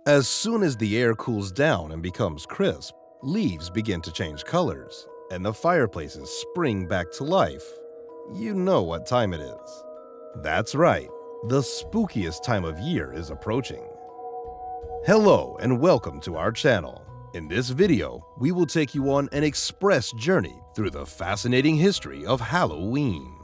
As soon as the air cools down and becomes crisp, leaves begin to change colors, and the fireplaces spring back to life. You know what time it is. That's right, the spookiest time of year is approaching. Hello and welcome to our channel. In this video, we will take you on an express journey through the fascinating history of Halloween.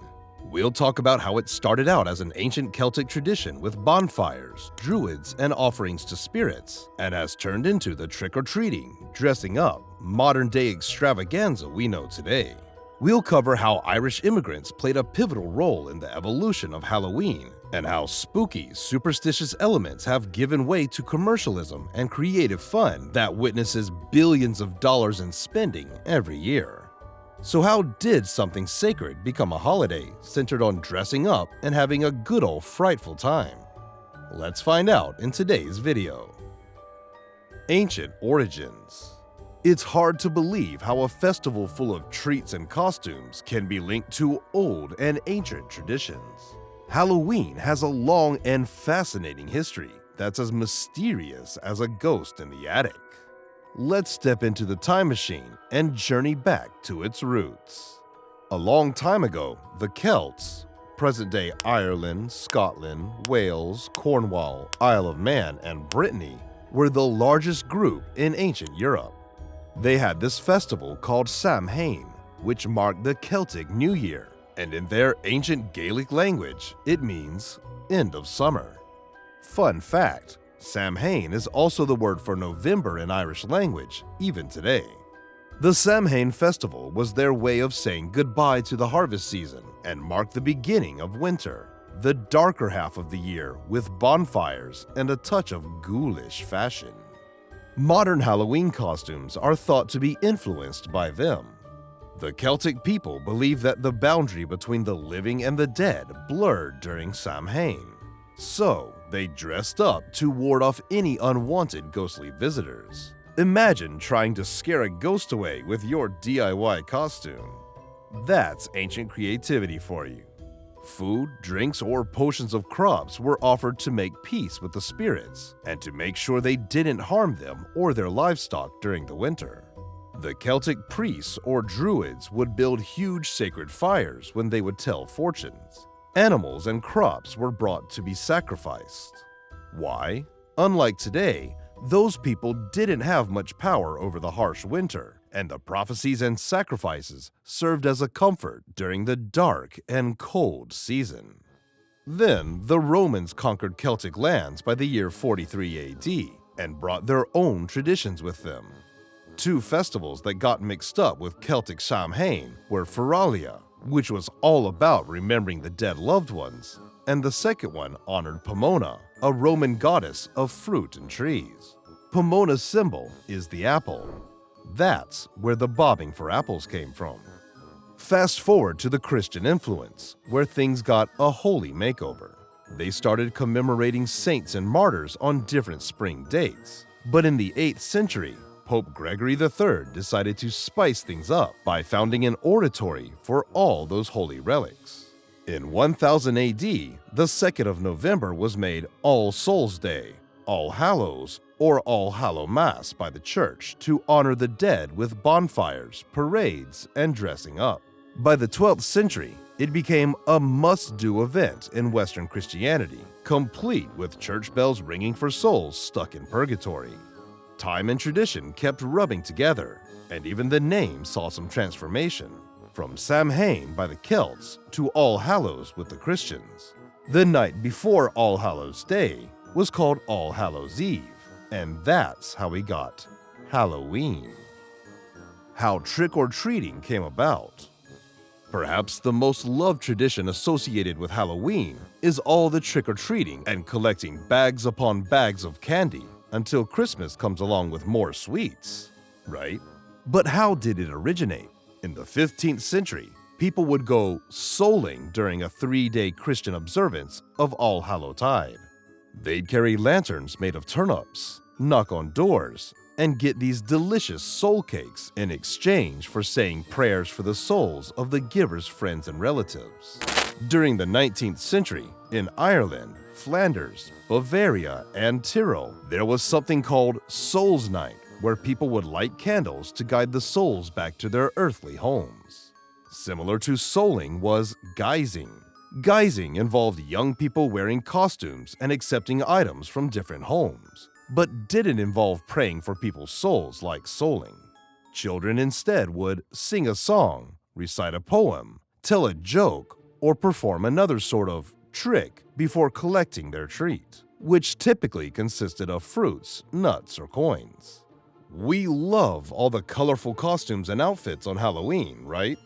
We'll talk about how it started out as an ancient Celtic tradition with bonfires, druids, and offerings to spirits, and has turned into the trick-or-treating, dressing up, modern-day extravaganza we know today. We'll cover how Irish immigrants played a pivotal role in the evolution of Halloween, and how spooky, superstitious elements have given way to commercialism and creative fun that witnesses billions of dollars in spending every year. So how did something sacred become a holiday centered on dressing up and having a good old frightful time? Let's find out in today's video. Ancient origins. It's hard to believe how a festival full of treats and costumes can be linked to old and ancient traditions. Halloween has a long and fascinating history that's as mysterious as a ghost in the attic. Let's step into the time machine and journey back to its roots. A long time ago, the Celts, present-day Ireland, Scotland, Wales, Cornwall, Isle of Man, and Brittany, were the largest group in ancient Europe. They had this festival called Samhain, which marked the Celtic New Year, and in their ancient Gaelic language, it means end of summer. Fun fact, Samhain is also the word for November in Irish language, even today. The Samhain festival was their way of saying goodbye to the harvest season and marked the beginning of winter, the darker half of the year with bonfires and a touch of ghoulish fashion. Modern Halloween costumes are thought to be influenced by them. The Celtic people believe that the boundary between the living and the dead blurred during Samhain, so they dressed up to ward off any unwanted ghostly visitors. Imagine trying to scare a ghost away with your DIY costume. That's ancient creativity for you. Food, drinks, or potions of crops were offered to make peace with the spirits and to make sure they didn't harm them or their livestock during the winter. The Celtic priests or druids would build huge sacred fires when they would tell fortunes. Animals and crops were brought to be sacrificed. Why? Unlike today, those people didn't have much power over the harsh winter, and the prophecies and sacrifices served as a comfort during the dark and cold season. Then, the Romans conquered Celtic lands by the year 43 AD and brought their own traditions with them. Two festivals that got mixed up with Celtic Samhain were Feralia, which was all about remembering the dead loved ones, and the second one honored Pomona, a Roman goddess of fruit and trees. Pomona's symbol is the apple. That's where the bobbing for apples came from. Fast forward to the Christian influence, where things got a holy makeover. They started commemorating saints and martyrs on different spring dates. But in the 8th century, Pope Gregory III decided to spice things up by founding an oratory for all those holy relics. In 1000 AD, the 2nd of November was made All Souls' Day, All Hallows, or All Hallow Mass by the Church to honor the dead with bonfires, parades, and dressing up. By the 12th century, it became a must-do event in Western Christianity, complete with church bells ringing for souls stuck in purgatory. Time and tradition kept rubbing together, and even the name saw some transformation, from Samhain by the Celts to All Hallows with the Christians. The night before All Hallows' Day was called All Hallows' Eve, and that's how we got Halloween. How trick-or-treating came about. Perhaps the most loved tradition associated with Halloween is all the trick-or-treating and collecting bags upon bags of candy until Christmas comes along with more sweets, right? But how did it originate? In the 15th century, people would go souling during a 3-day Christian observance of All Hallowtide. They'd carry lanterns made of turnips, knock on doors, and get these delicious soul cakes in exchange for saying prayers for the souls of the giver's friends and relatives. During the 19th century, in Ireland, Flanders, Bavaria, and Tyrol, there was something called Souls Night, where people would light candles to guide the souls back to their earthly homes. Similar to souling was guising. Guising involved young people wearing costumes and accepting items from different homes, but didn't involve praying for people's souls like souling. Children instead would sing a song, recite a poem, tell a joke, or perform another sort of trick before collecting their treat, which typically consisted of fruits, nuts, or coins. We love all the colorful costumes and outfits on Halloween, right?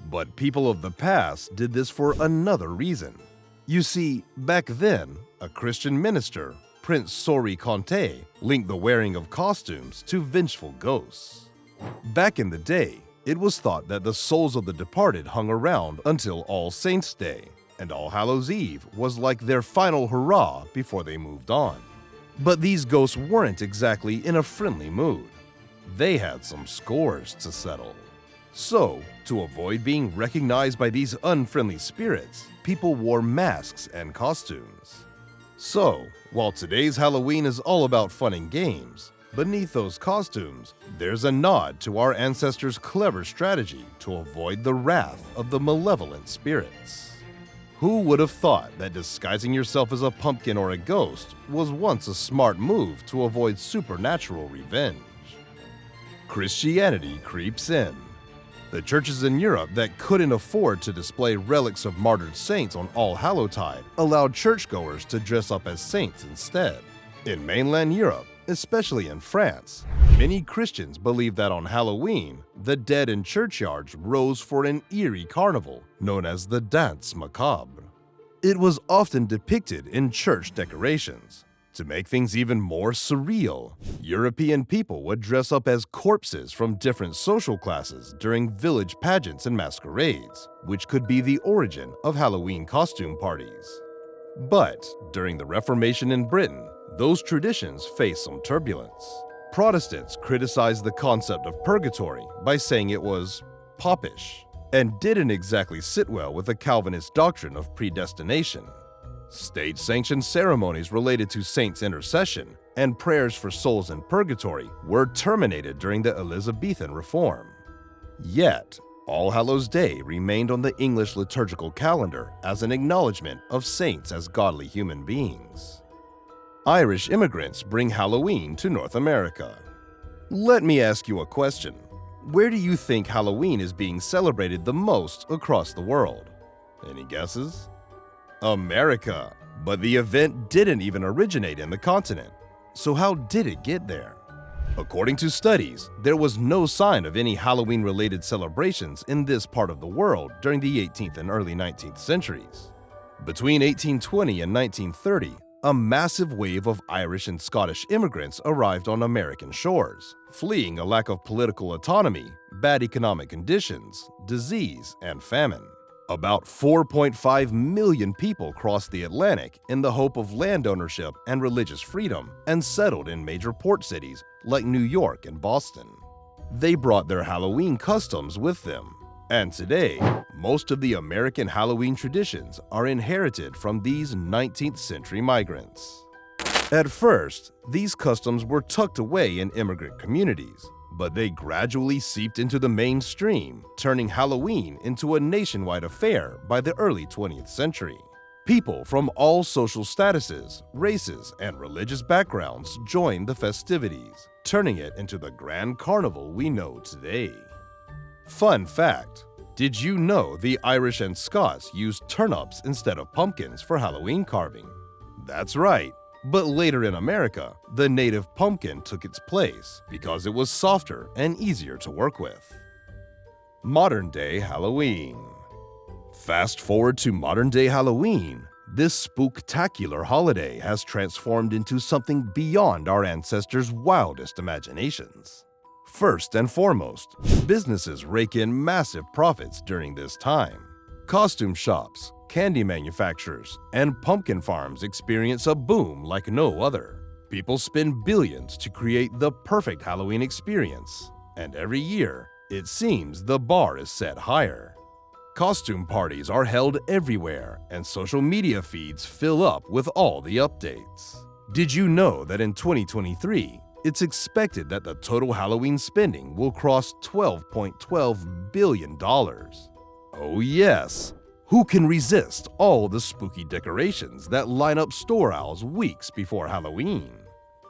But people of the past did this for another reason. You see, back then, a Christian minister, Prince Sori Conte, linked the wearing of costumes to vengeful ghosts. Back in the day, it was thought that the souls of the departed hung around until All Saints' Day, and All Hallows' Eve was like their final hurrah before they moved on. But these ghosts weren't exactly in a friendly mood. They had some scores to settle. So, to avoid being recognized by these unfriendly spirits, people wore masks and costumes. So, while today's Halloween is all about fun and games, beneath those costumes, there's a nod to our ancestors' clever strategy to avoid the wrath of the malevolent spirits. Who would have thought that disguising yourself as a pumpkin or a ghost was once a smart move to avoid supernatural revenge? Christianity creeps in. The churches in Europe that couldn't afford to display relics of martyred saints on All Hallowtide allowed churchgoers to dress up as saints instead. In mainland Europe, especially in France, many Christians believed that on Halloween, the dead in churchyards rose for an eerie carnival known as the Danse Macabre. It was often depicted in church decorations. To make things even more surreal, European people would dress up as corpses from different social classes during village pageants and masquerades, which could be the origin of Halloween costume parties. But during the Reformation in Britain, those traditions faced some turbulence. Protestants criticized the concept of purgatory by saying it was popish and didn't exactly sit well with the Calvinist doctrine of predestination. State-sanctioned ceremonies related to saints' intercession and prayers for souls in purgatory were terminated during the Elizabethan Reform. Yet, All Hallows' Day remained on the English liturgical calendar as an acknowledgement of saints as godly human beings. Irish immigrants bring Halloween to North America. Let me ask you a question. Where do you think Halloween is being celebrated the most across the world? Any guesses? America. But the event didn't even originate in the continent. So how did it get there? According to studies, there was no sign of any Halloween-related celebrations in this part of the world during the 18th and early 19th centuries. Between 1820 and 1930, a massive wave of Irish and Scottish immigrants arrived on American shores, fleeing a lack of political autonomy, bad economic conditions, disease, and famine. About 4.5 million people crossed the Atlantic in the hope of land ownership and religious freedom and settled in major port cities like New York and Boston. They brought their Halloween customs with them, and today, most of the American Halloween traditions are inherited from these 19th century migrants. At first, these customs were tucked away in immigrant communities, but they gradually seeped into the mainstream, turning Halloween into a nationwide affair by the early 20th century. People from all social statuses, races, and religious backgrounds joined the festivities, turning it into the grand carnival we know today. Fun fact: did you know the Irish and Scots used turnips instead of pumpkins for Halloween carving? That's right. But later in America, the native pumpkin took its place because it was softer and easier to work with. Modern-day Halloween. Fast forward to modern-day Halloween, this spooktacular holiday has transformed into something beyond our ancestors' wildest imaginations. First and foremost, businesses rake in massive profits during this time. Costume shops, candy manufacturers, and pumpkin farms experience a boom like no other. People spend billions to create the perfect Halloween experience, and every year, it seems the bar is set higher. Costume parties are held everywhere, and social media feeds fill up with all the updates. Did you know that in 2023, it's expected that the total Halloween spending will cross $12.12 billion? Oh yes! Who can resist all the spooky decorations that line up store aisles weeks before Halloween?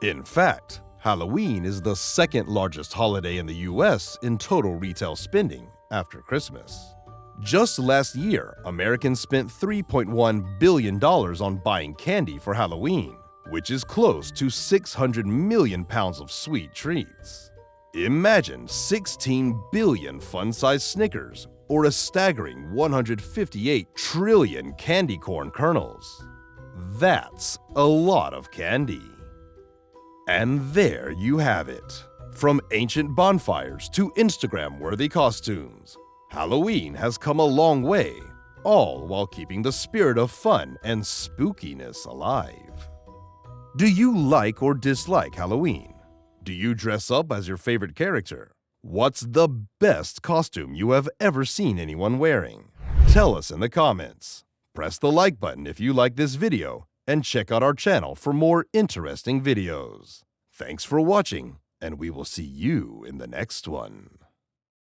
In fact, Halloween is the second largest holiday in the US in total retail spending after Christmas. Just last year, Americans spent $3.1 billion on buying candy for Halloween, which is close to 600 million pounds of sweet treats. Imagine 16 billion fun-sized Snickers or a staggering 158 trillion candy corn kernels. That's a lot of candy. And there you have it. From ancient bonfires to Instagram-worthy costumes, Halloween has come a long way, all while keeping the spirit of fun and spookiness alive. Do you like or dislike Halloween? Do you dress up as your favorite character? What's the best costume you have ever seen anyone wearing? Tell us in the comments. Press the like button if you like this video, and check out our channel for more interesting videos. Thanks for watching, and we will see you in the next one.